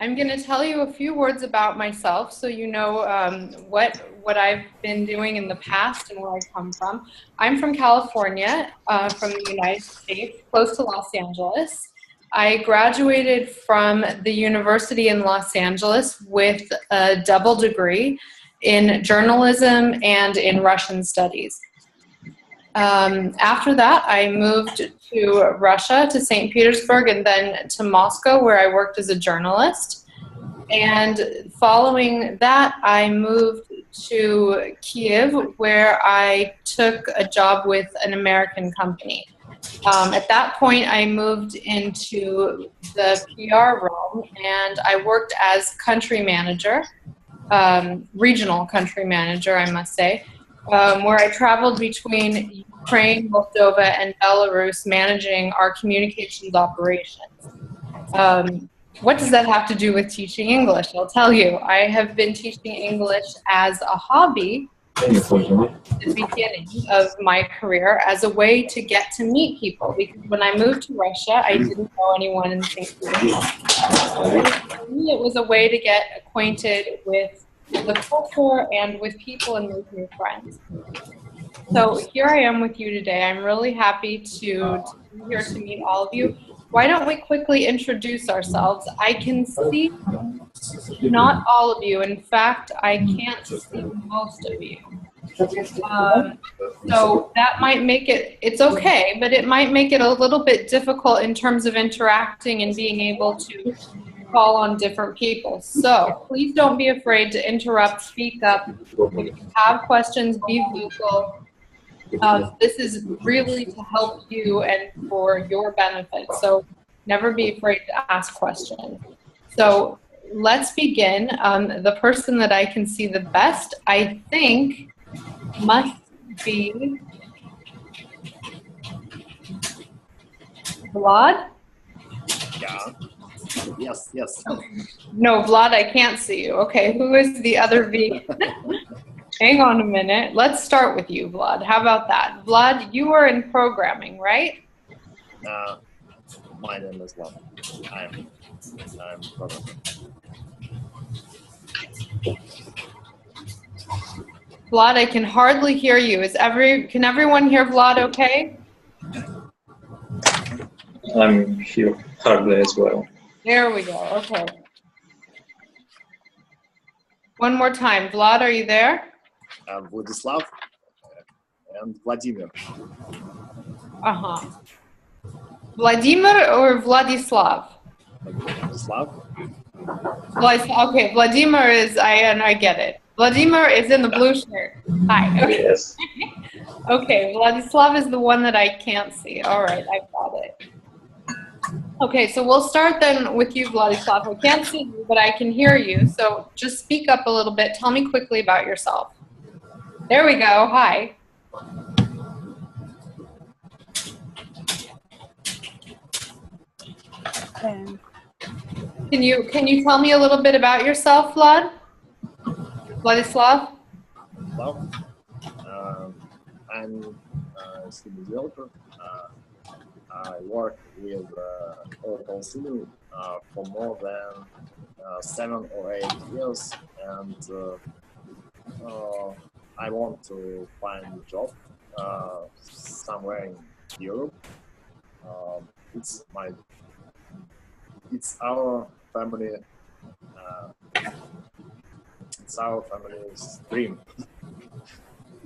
I'm going to tell you a few words about myself so you know what I've been doing in the past and where I come from. I'm from California, from the United States, close to Los Angeles. I graduated from the university in Los Angeles with a double degree in journalism and in Russian studies. After that, I moved to Russia, to St. Petersburg, and then to Moscow, where I worked as a journalist. And following that, I moved to Kiev, where I took a job with an American company. At that point, I moved into the PR realm, and I worked as country manager, regional country manager, I must say, where I traveled between Ukraine, Moldova, and Belarus, managing our communications operations. What does that have to do with teaching English? I'll tell you. I have been teaching English as a hobby at the beginning of my career, as a way to get to meet people, because when I moved to Russia, I didn't know anyone in St. Petersburg. For me, it was a way to get acquainted with the culture and with people and make new friends. So here I am with you today. I'm really happy to be here to meet all of you. Why don't we quickly introduce ourselves? I can see not all of you. In fact, I can't see most of you. So that might make it's okay, but it might make it a little bit difficult in terms of interacting and being able to call on different people. So please don't be afraid to interrupt, speak up. If you have questions, be vocal. This is really to help you and for your benefit. So never be afraid to ask questions. So let's begin. The person that I can see the best, I think, must be Vlad? Yeah. Yes, yes. No, Vlad, I can't see you. Okay, who is the other V? Hang on a minute. Let's start with you, Vlad. How about that? Vlad, you are in programming, right? My name is Vlad. I'm programming. Vlad, I can hardly hear you. Can everyone hear Vlad okay? I'm here hardly as well. There we go. Okay. One more time. Vlad, are you there? Vladislav and Vladimir. Uh-huh. Vladimir or Vladislav? Vladislav. Okay, Vladimir is, I get it. Vladimir is in the blue shirt. Hi. Okay. Yes. Okay, Vladislav is the one that I can't see. All right, I got it. Okay, so we'll start then with you, Vladislav. I can't see you, but I can hear you. So just speak up a little bit. Tell me quickly about yourself. There we go. Hi. Can you tell me a little bit about yourself, Vladislav? Hello. I'm a student developer. I work with Oracle Studio for more than 7 or 8 years, and I want to find a job somewhere in Europe. It's our family. It's our family's dream.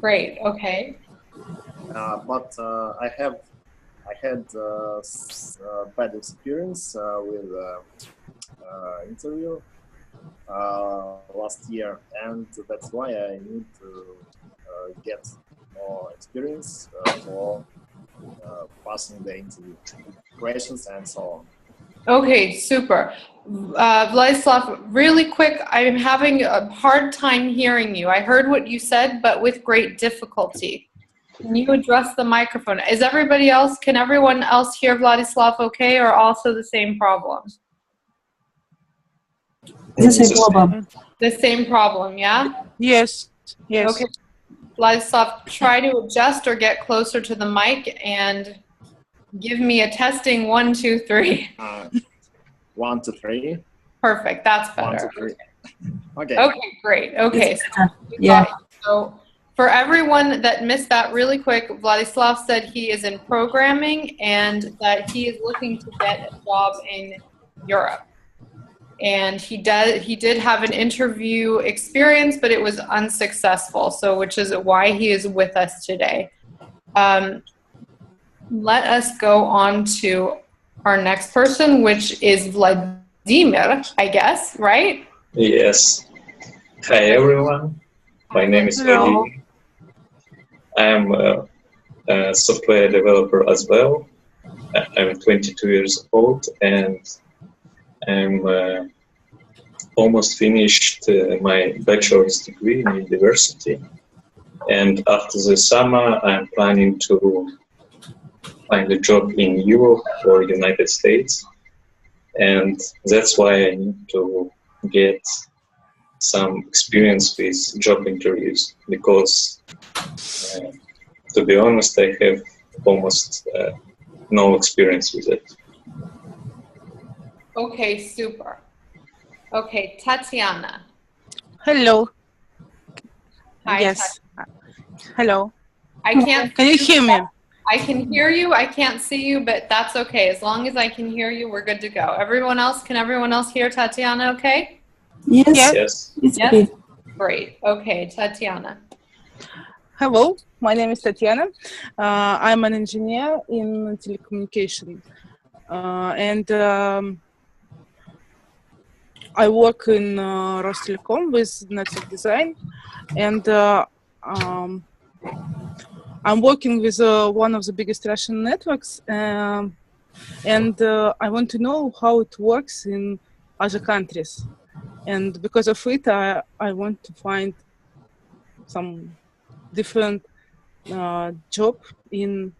Great. Okay. But I had bad experience with interview last year, and that's why I need to get more experience for passing the interview questions and so on. Okay, super. Vladislav, really quick, I'm having a hard time hearing you. I heard what you said, but with great difficulty. Can you address the microphone? Can everyone else hear Vladislav okay, or also the same problem? The same problem. The same problem, yeah? Yes. Yes. Okay. Vladislav, try to adjust or get closer to the mic and give me a testing 1, 2, 3. 1, 2, 3. Perfect. That's 1, better. 2, 3. Okay. Okay, great. Okay. Yeah. So for everyone that missed that really quick, Vladislav said he is in programming and that he is looking to get a job in Europe. And he did have an interview experience, but it was unsuccessful. So which is why he is with us today. Let us go on to our next person, which is Vladimir, I guess, right? Yes. Hi, everyone. My name is Hello. Vladimir. I'm a software developer as well. I'm 22 years old and I'm almost finished my bachelor's degree in university. And after the summer, I'm planning to find a job in Europe or United States. And that's why I need to get some experience with job interviews because, to be honest, I have almost no experience with it. Okay, super. Okay, Tatiana. Hello. Hi, Yes. Hello. I can't. Can you hear me? I can hear you. I can't see you, but that's okay. As long as I can hear you, we're good to go. Can everyone else hear Tatiana okay? Yes. Yes. It's Yes? okay. Great. Okay, Tatiana. Hello, my name is Tatiana. I'm an engineer in telecommunication, and I work in Rostelecom with network design, and I'm working with one of the biggest Russian networks, and I want to know how it works in other countries. And because of it, I want to find some different job in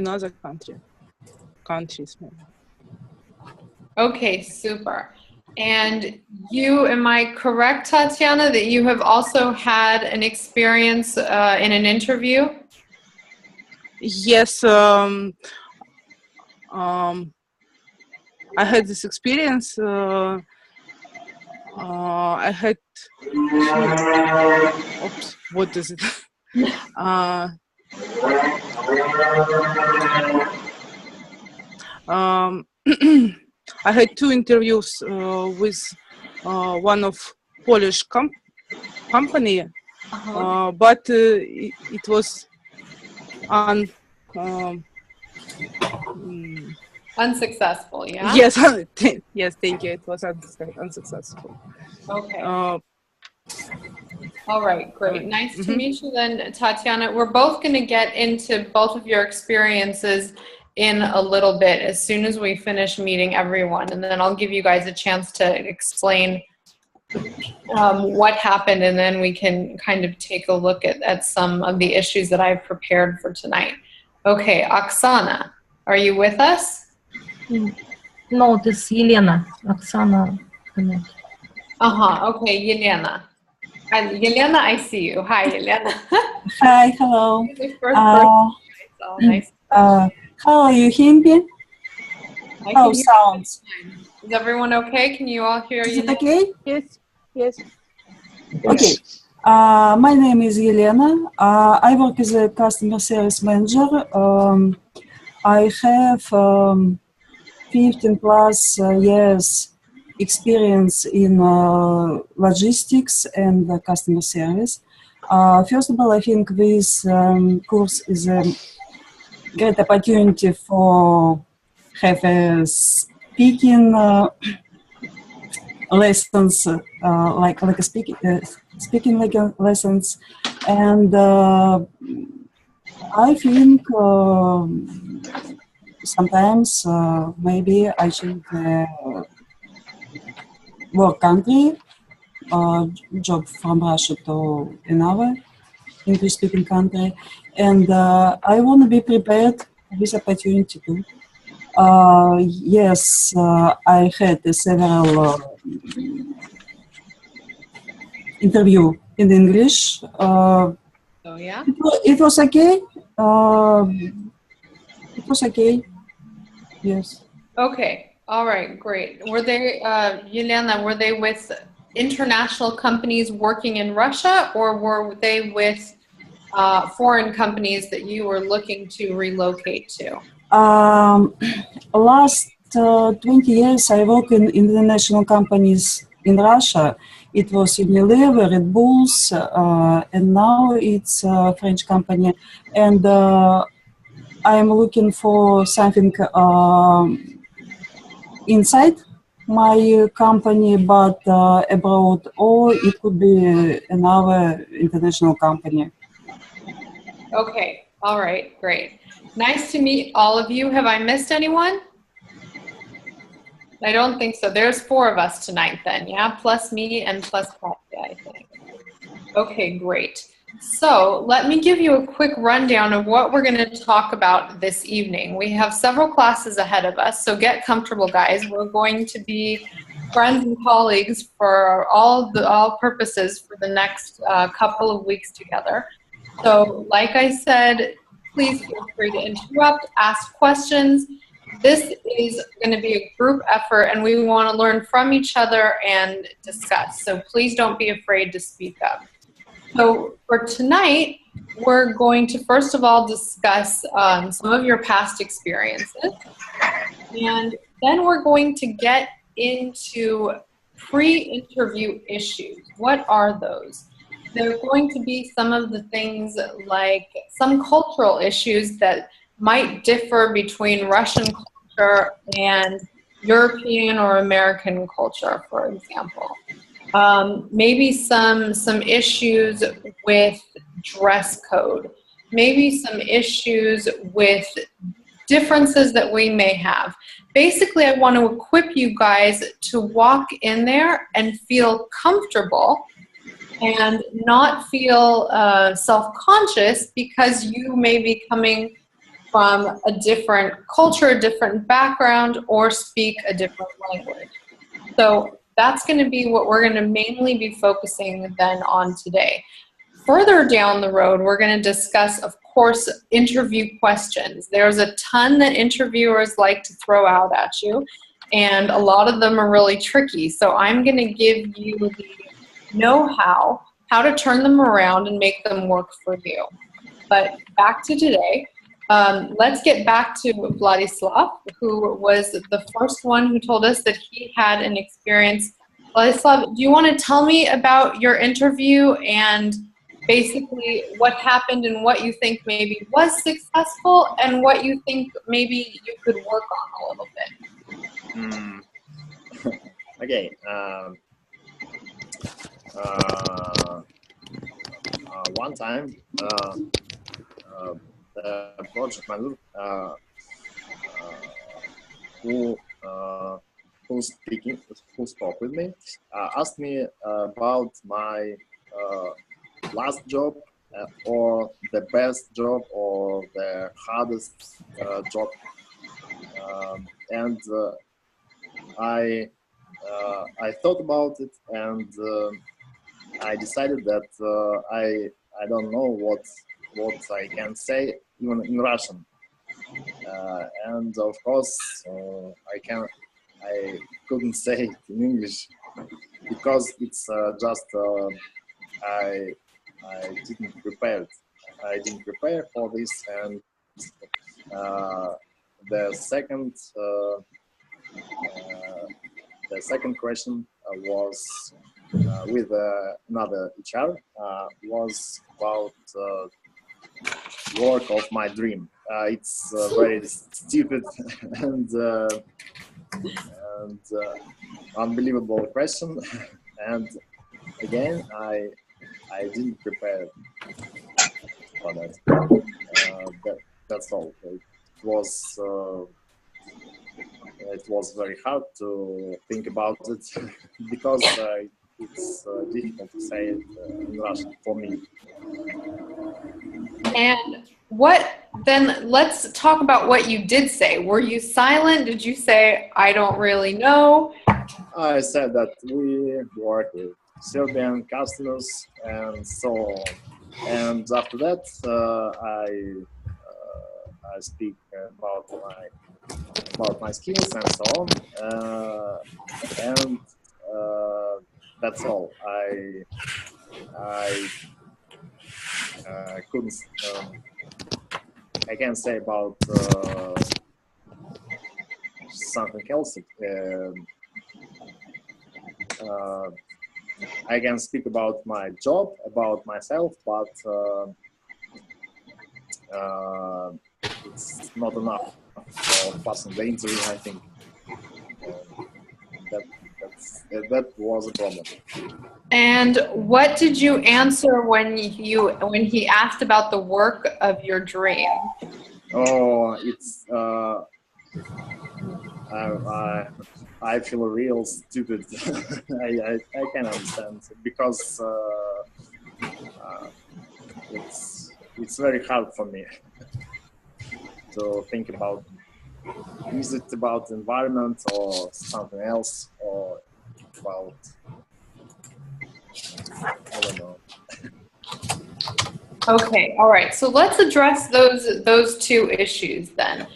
other countries. Maybe. Okay, super. And you, am I correct, Tatiana, that you have also had an experience in an interview? Yes, I had this experience. I had. Oops, what is it? I had 2 interviews with one of Polish company, but it was Unsuccessful, yeah? yes, yes, thank you. It was unsuccessful. Okay. All right, great. Nice to meet you then, Tatiana. We're both going to get into both of your experiences in a little bit as soon as we finish meeting everyone. And then I'll give you guys a chance to explain what happened, and then we can kind of take a look at some of the issues that I've prepared for tonight. Okay, Oksana, are you with us? No, this is Yelena. Oksana. Okay, Yelena. Yelena, I see you. Hi, Yelena. Hi, hello. Nice. How are you hearing? How sounds? Is everyone okay? Can you all hear Is you? it okay? Yes, yes. Okay. My name is Yelena. I work as a customer service manager. I have 15 plus years experience in logistics and customer service. First of all, I think this course is a great opportunity for have a speaking lessons, like a speaking lessons, and I think sometimes maybe I should work country, job from Russia to another English-speaking country, and I want to be prepared for this opportunity too. Yes, I had several interview in English. Yeah. It was okay. It was okay. Yes. Okay. All right, great. Were they, Yelena, were they with international companies working in Russia, or were they with foreign companies that you were looking to relocate to? Last 20 years, I work in international companies in Russia. It was Unilever, Red Bulls, and now it's a French company. And I'm looking for something inside my company, but abroad, or it could be another international company. Okay, all right, great. Nice to meet all of you. Have I missed anyone? I don't think so. There's 4 of us tonight then, yeah? Plus me and plus Katya, I think. Okay, great. So let me give you a quick rundown of what we're going to talk about this evening. We have several classes ahead of us, so get comfortable, guys. We're going to be friends and colleagues for all purposes for the next couple of weeks together. So like I said, please feel free to interrupt, ask questions. This is going to be a group effort, and we want to learn from each other and discuss. So please don't be afraid to speak up. So for tonight, we're going to first of all discuss some of your past experiences. And then we're going to get into pre-interview issues. What are those? They're going to be some of the things like some cultural issues that might differ between Russian culture and European or American culture, for example. Maybe some issues with dress code. Maybe some issues with differences that we may have. Basically, I want to equip you guys to walk in there and feel comfortable and not feel self-conscious because you may be coming from a different culture, a different background, or speak a different language. So that's going to be what we're going to mainly be focusing then on today. Further down the road, we're going to discuss, of course, interview questions. There's a ton that interviewers like to throw out at you, and a lot of them are really tricky. So I'm going to give you the know-how, how to turn them around and make them work for you. But back to today. Let's get back to Vladislav, who was the first one who told us that he had an experience. Vladislav, do you want to tell me about your interview and basically what happened and what you think maybe was successful and what you think maybe you could work on a little bit? Okay. One time, the project manager who spoke with me asked me about my last job or the best job or the hardest job, and I thought about it, and I decided that I don't know what I can say even in Russian, and of course I couldn't say it in English because it's just I didn't prepare. I didn't prepare for this, and the second question was with another HR, was about work of my dream. It's very stupid and unbelievable question, and again I didn't prepare for that. That's all. It was very hard to think about it because it's difficult to say it in Russian for me. And then let's talk about what you did say. Were you silent? Did you say, I don't really know? I said that we work with Serbian customers and so on. And after that, I speak about my skills and so on, and that's all. I couldn't. I can't say about something else. I can speak about my job, about myself, but it's not enough for passing the interview, I think. That was a problem. And what did you answer when he asked about the work of your dream? Oh, it's I feel real stupid. I can understand because it's very hard for me to think about. Is it about environment or something else, or about, I don't know. Okay, all right. So let's address those two issues then.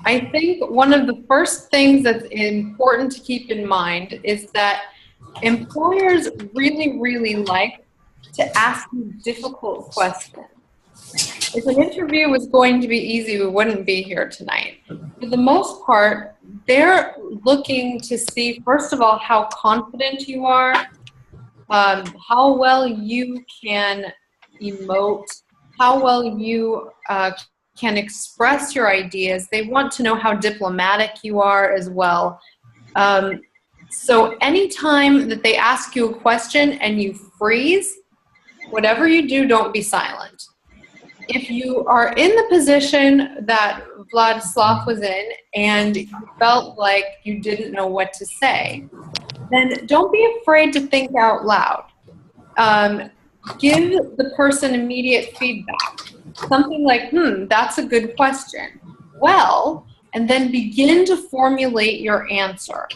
I think one of the first things that's important to keep in mind is that employers really, really like to ask you difficult questions. If an interview was going to be easy, we wouldn't be here tonight. For the most part, they're looking to see, first of all, how confident you are, how well you can emote, how well you can express your ideas. They want to know how diplomatic you are as well. So anytime that they ask you a question and you freeze, whatever you do, don't be silent. If you are in the position that Vladislav was in and you felt like you didn't know what to say, then don't be afraid to think out loud. Give the person immediate feedback. Something like, that's a good question. Well, and then begin to formulate your answer.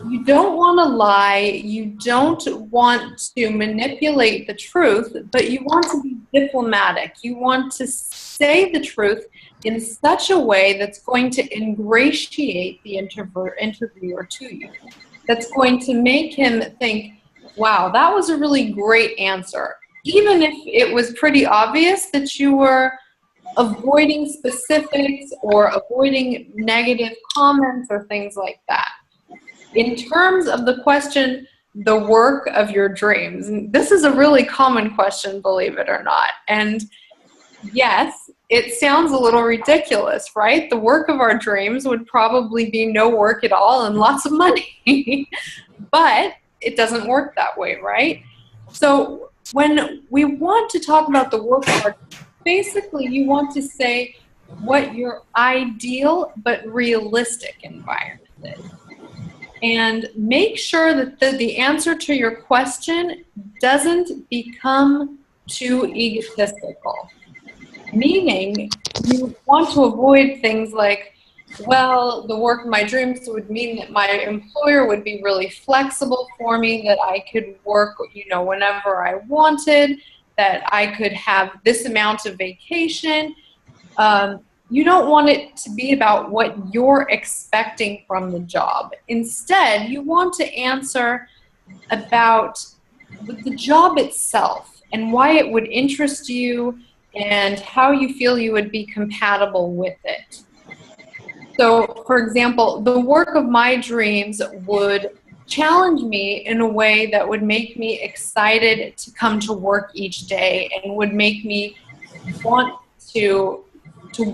You don't want to lie, you don't want to manipulate the truth, but you want to be diplomatic. You want to say the truth in such a way that's going to ingratiate the interviewer to you. That's going to make him think, wow, that was a really great answer. Even if it was pretty obvious that you were avoiding specifics or avoiding negative comments or things like that. In terms of the question, the work of your dreams, and this is a really common question, believe it or not. And yes, it sounds a little ridiculous, right? The work of our dreams would probably be no work at all and lots of money. But it doesn't work that way, right? So when we want to talk about the work of our dreams, basically you want to say what your ideal but realistic environment is. And make sure that the answer to your question doesn't become too egotistical. Meaning, you want to avoid things like, well, the work of my dreams would mean that my employer would be really flexible for me, that I could work, whenever I wanted, that I could have this amount of vacation. You don't want it to be about what you're expecting from the job. Instead, you want to answer about the job itself and why it would interest you and how you feel you would be compatible with it. So, for example, the work of my dreams would challenge me in a way that would make me excited to come to work each day and would make me want to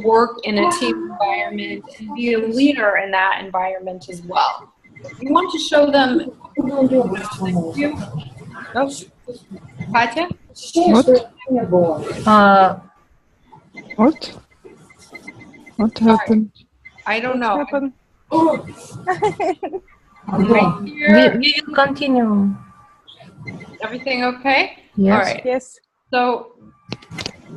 work in a team environment and be a leader in that environment as well. You want to show them. Katya? What happened? I don't know. What happened? We will continue. Everything okay? Yes. All right. Yes. So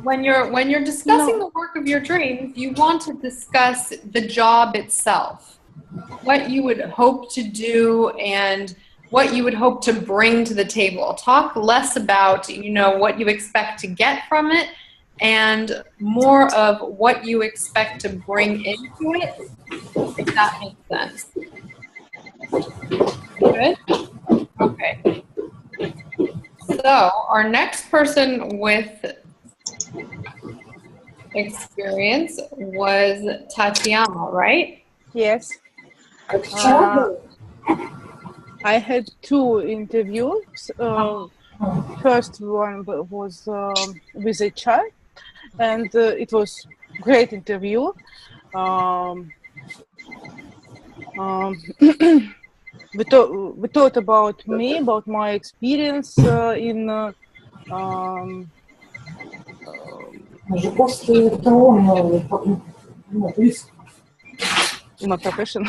when you're discussing the work of your dreams, you want to discuss the job itself, what you would hope to do and what you would hope to bring to the table. Talk less about, what you expect to get from it, and more of what you expect to bring into it, if that makes sense. Good? Okay. So our next person with experience was Tatiana, right? Yes. I had 2 interviews. First one was with HR, and it was great interview. We thought about me, about my experience in my profession.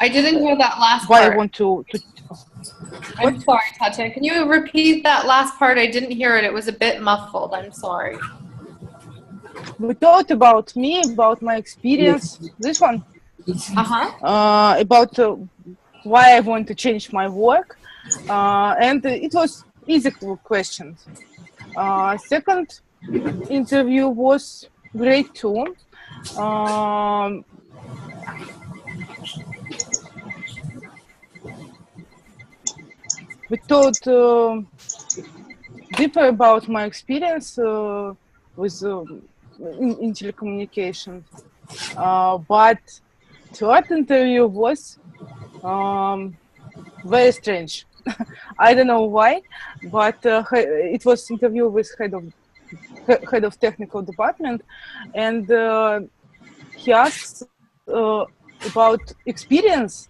I didn't hear that last Why part. I want to I'm sorry, Tatiana. Can you repeat that last part? I didn't hear it. It was a bit muffled. I'm sorry. we thought about me, about my experience. This one. About why I want to change my work, and it was easy questions. Second interview was great too. We thought deeper about my experience with in telecommunications, but third interview was very strange. I don't know why, but it was interview with head of technical department, and he asks about experience.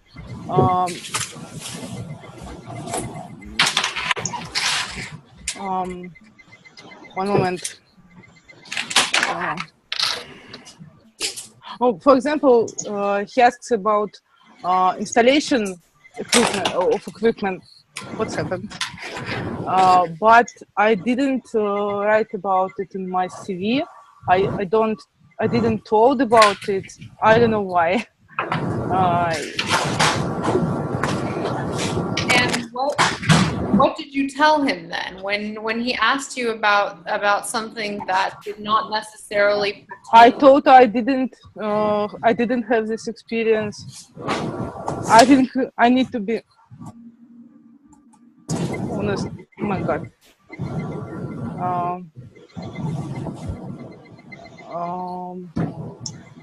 One moment. For example, he asks about installation of equipment. What's happened? But I didn't write about it in my CV. I didn't told about it. I don't know why. And what did you tell him then when he asked you about something that did not necessarily pertain? I thought I didn't have this experience. I think I need to be honest. Oh my God.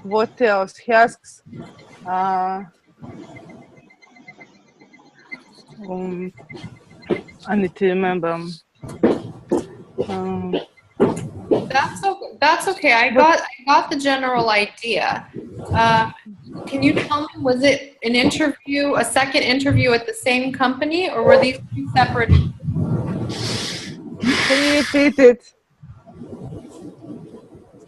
What else? He asks. I need to remember. That's okay. I got the general idea. Can you tell me, was it an interview, a second interview at the same company, or were these 2 separate? Can you repeat it?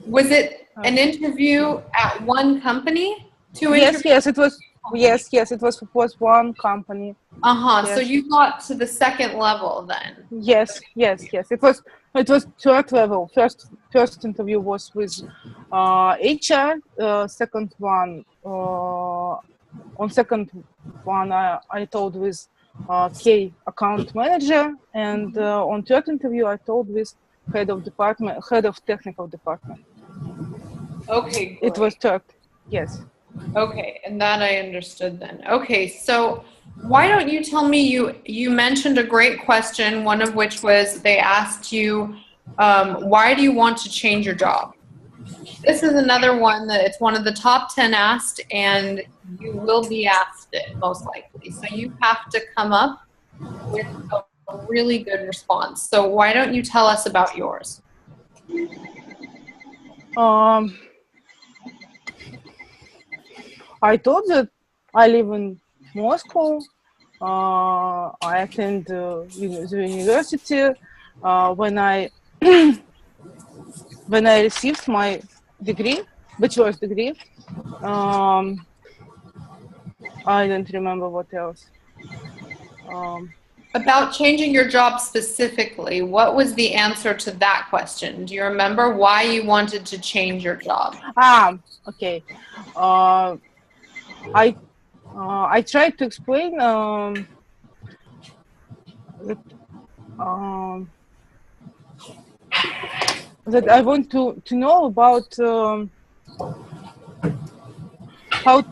Was it an interview at one company? 2 interviews? Yes, it was. Yes, it was one company. Yes. So you got to the second level then? Yes. It was third level. First interview was with HR. Second one, on second one, I told with K account manager, and on third interview I told with head of technical department. Okay, great. It was third. Yes. Okay, and that I understood then. Okay, so why don't you tell me, you mentioned a great question, one of which was they asked you, why do you want to change your job? This is another one that it's one of the top 10 asked, and you will be asked it most likely. So you have to come up with a really good response. So why don't you tell us about yours? I thought that I live in Moscow. I attend the university. When I received my degree, bachelor's degree, I don't remember what else. About changing your job specifically, what was the answer to that question? Do you remember why you wanted to change your job? Okay. I tried to explain that I want to know about how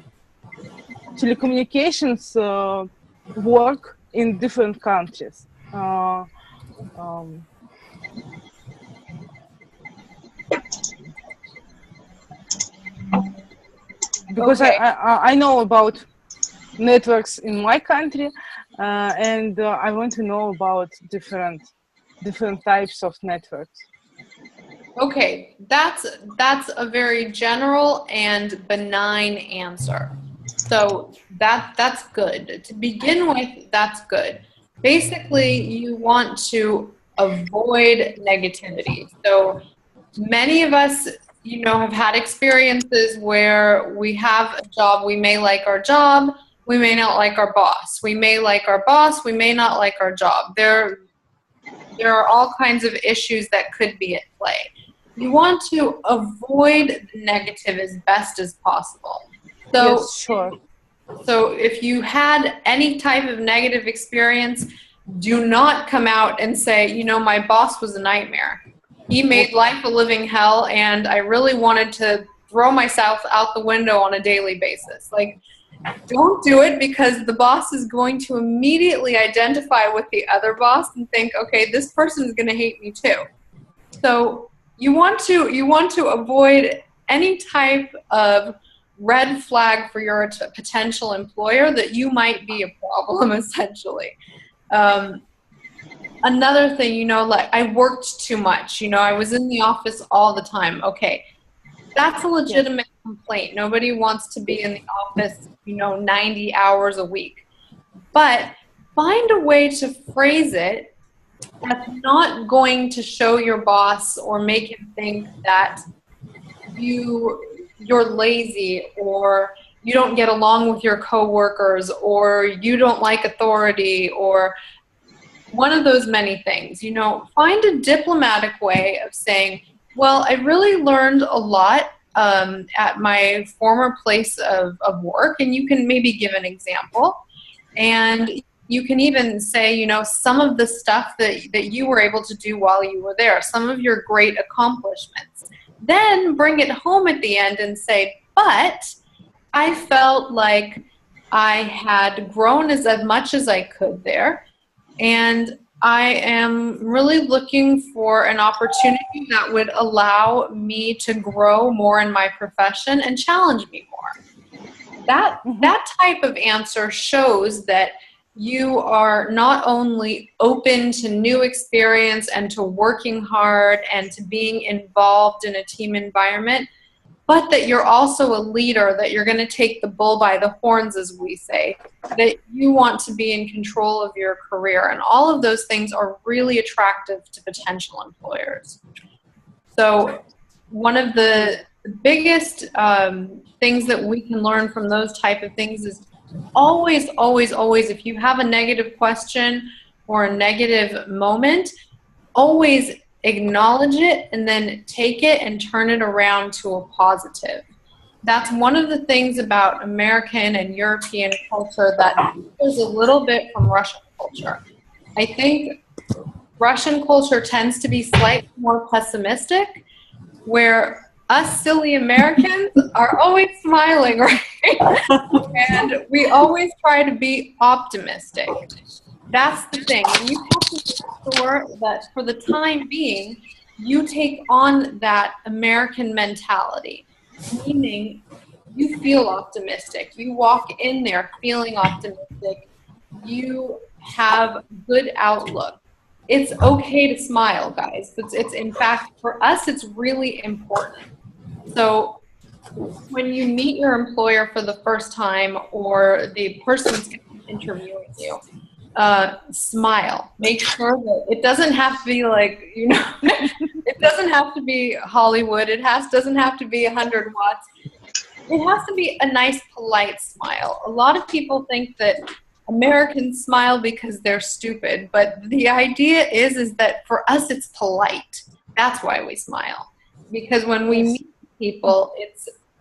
telecommunications work in different countries. Because Okay. I know about networks in my country, and I want to know about different types of networks. Okay, that's a very general and benign answer. So that's good. To begin with, that's good. Basically, you want to avoid negativity. So many of us, have had experiences where we have a job, we may like our job, we may not like our boss. We may like our boss, we may not like our job. There are all kinds of issues that could be at play. You want to avoid the negative as best as possible. So, yes, sure. So if you had any type of negative experience, do not come out and say, my boss was a nightmare. He made life a living hell, and I really wanted to throw myself out the window on a daily basis. Like, don't do it, because the boss is going to immediately identify with the other boss and think, okay, this person is going to hate me too. So you want to avoid any type of red flag for your potential employer that you might be a problem, essentially. Another thing, like I worked too much. I was in the office all the time. Okay, that's a legitimate complaint. Nobody wants to be in the office, 90 hours a week. But find a way to phrase it that's not going to show your boss or make him think that you're lazy, or you don't get along with your coworkers, or you don't like authority, or one of those many things. Find a diplomatic way of saying, well, I really learned a lot at my former place of work, and you can maybe give an example. And you can even say, some of the stuff that you were able to do while you were there, some of your great accomplishments. Then bring it home at the end and say, but I felt like I had grown as much as I could there, and I am really looking for an opportunity that would allow me to grow more in my profession and challenge me more. That type of answer shows that you are not only open to new experience and to working hard and to being involved in a team environment, but that you're also a leader, that you're going to take the bull by the horns, as we say, that you want to be in control of your career. And all of those things are really attractive to potential employers. So one of the biggest things that we can learn from those type of things is always, always, always, if you have a negative question or a negative moment, always acknowledge it and then take it and turn it around to a positive. That's one of the things about American and European culture that differs a little bit from Russian culture. I think Russian culture tends to be slightly more pessimistic, where us silly Americans are always smiling, right? And we always try to be optimistic. That's the thing. And you have to make sure that for the time being, you take on that American mentality, meaning you feel optimistic. You walk in there feeling optimistic. You have good outlook. It's okay to smile, guys. It's in fact, for us, it's really important. So when you meet your employer for the first time, or the person's interviewing you, smile. Make sure that it doesn't have to be like, it doesn't have to be Hollywood. It doesn't have to be 100 watts. It has to be a nice, polite smile. A lot of people think that Americans smile because they're stupid, but the idea is that for us it's polite. That's why we smile. Because when we meet people,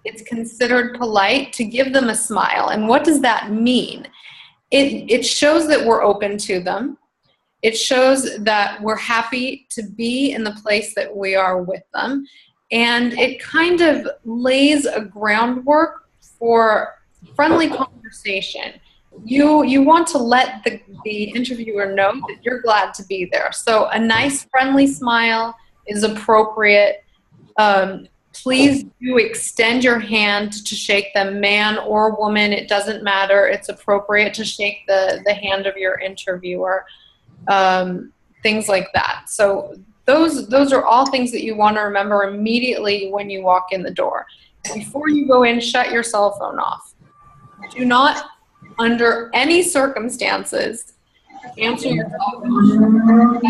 it's considered polite to give them a smile. And what does that mean? It shows that we're open to them. It shows that we're happy to be in the place that we are with them. And it kind of lays a groundwork for friendly conversation. You want to let the interviewer know that you're glad to be there. So a nice friendly smile is appropriate. Please do extend your hand to shake them, man or woman, it doesn't matter. It's appropriate to shake the hand of your interviewer. Things like that. So those are all things that you want to remember immediately when you walk in the door. Before you go in, shut your cell phone off. Do not, under any circumstances, answer your cell phone.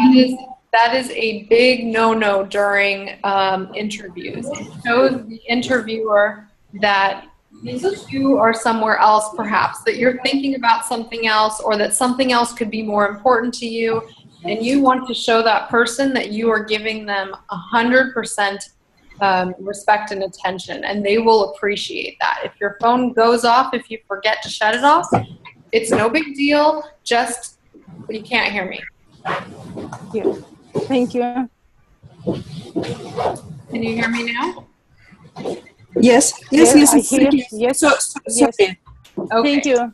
That is a big no-no during interviews. It shows the interviewer that you are somewhere else, perhaps, that you're thinking about something else, or that something else could be more important to you, and you want to show that person that you are giving them 100% respect and attention, and they will appreciate that. If your phone goes off, if you forget to shut it off, it's no big deal. Just, you can't hear me. Yeah. Thank you. Can you hear me now? Yes. I hear. Yes. Sorry. Okay. Thank you.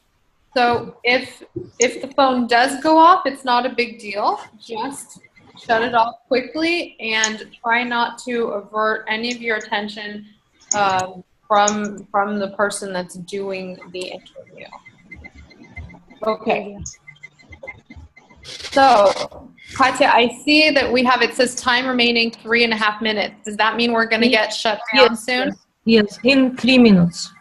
So if the phone does go off, it's not a big deal. Just shut it off quickly and try not to avert any of your attention from the person that's doing the interview. Okay. So, Katya, I see that we have, it says time remaining 3.5 minutes. Does that mean we're going to get shut down soon? Yes, in 3 minutes.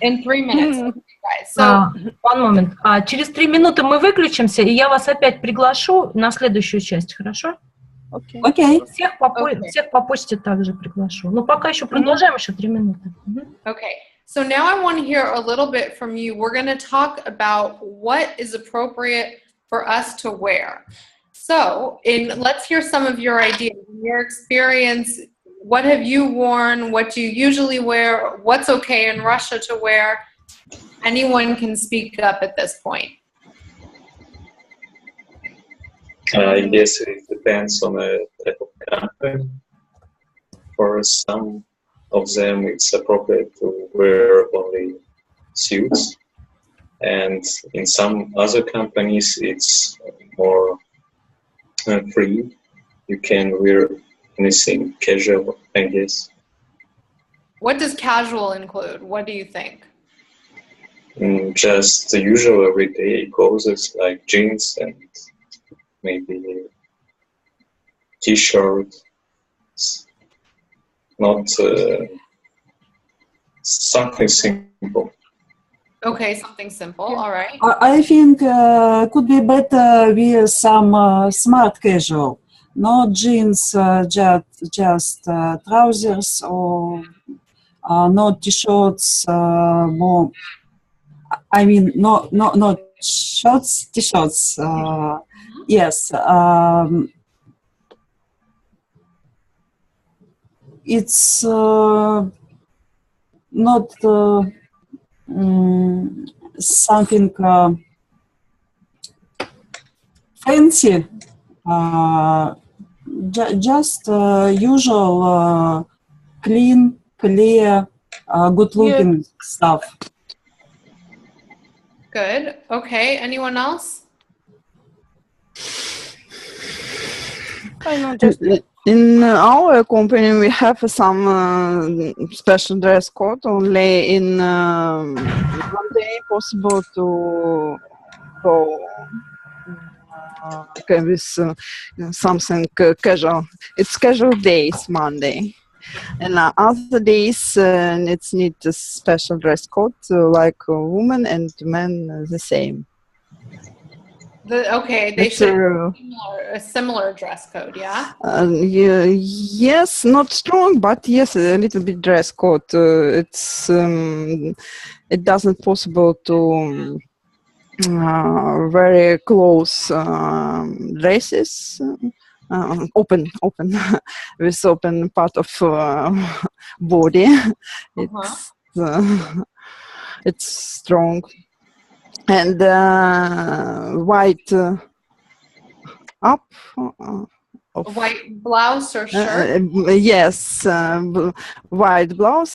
In 3 minutes. Okay, guys. So, One moment. Через 3 минуты мы выключимся, и я вас опять приглашу на следующую часть, хорошо? Okay. Всех по почте также приглашу. Но пока еще продолжаем, еще 3 минуты. Okay. So now I want to hear a little bit from you. We're going to talk about what is appropriate for us to wear. So, let's hear some of your ideas, your experience. What have you worn? What do you usually wear? What's okay in Russia to wear? Anyone can speak up at this point. I guess it depends on the type of company. For some of them, it's appropriate to wear only suits. And in some other companies, it's more free. You can wear anything casual, I guess. What does casual include? What do you think? Just the usual everyday clothes like jeans and maybe t-shirt. Not something simple. Okay, something simple. All right. I think could be better with some smart casual, not jeans, just trousers, or not t-shirts. More, I mean, not shorts, t-shirts. Yes. It's not something fancy, just usual clean, clear, good-looking stuff. Good. Okay. Anyone else? I know just in our company, we have some special dress code. Only in Monday possible to go with something casual. It's casual days, Monday. And other days, it's need a special dress code, like women and men the same. Okay, they should a similar dress code, yeah? Yes, not strong, but yes, a little bit dress code. It's it doesn't possible to very close dresses, open with open part of body. It's strong. And white up. A white blouse or shirt? Yes, white blouse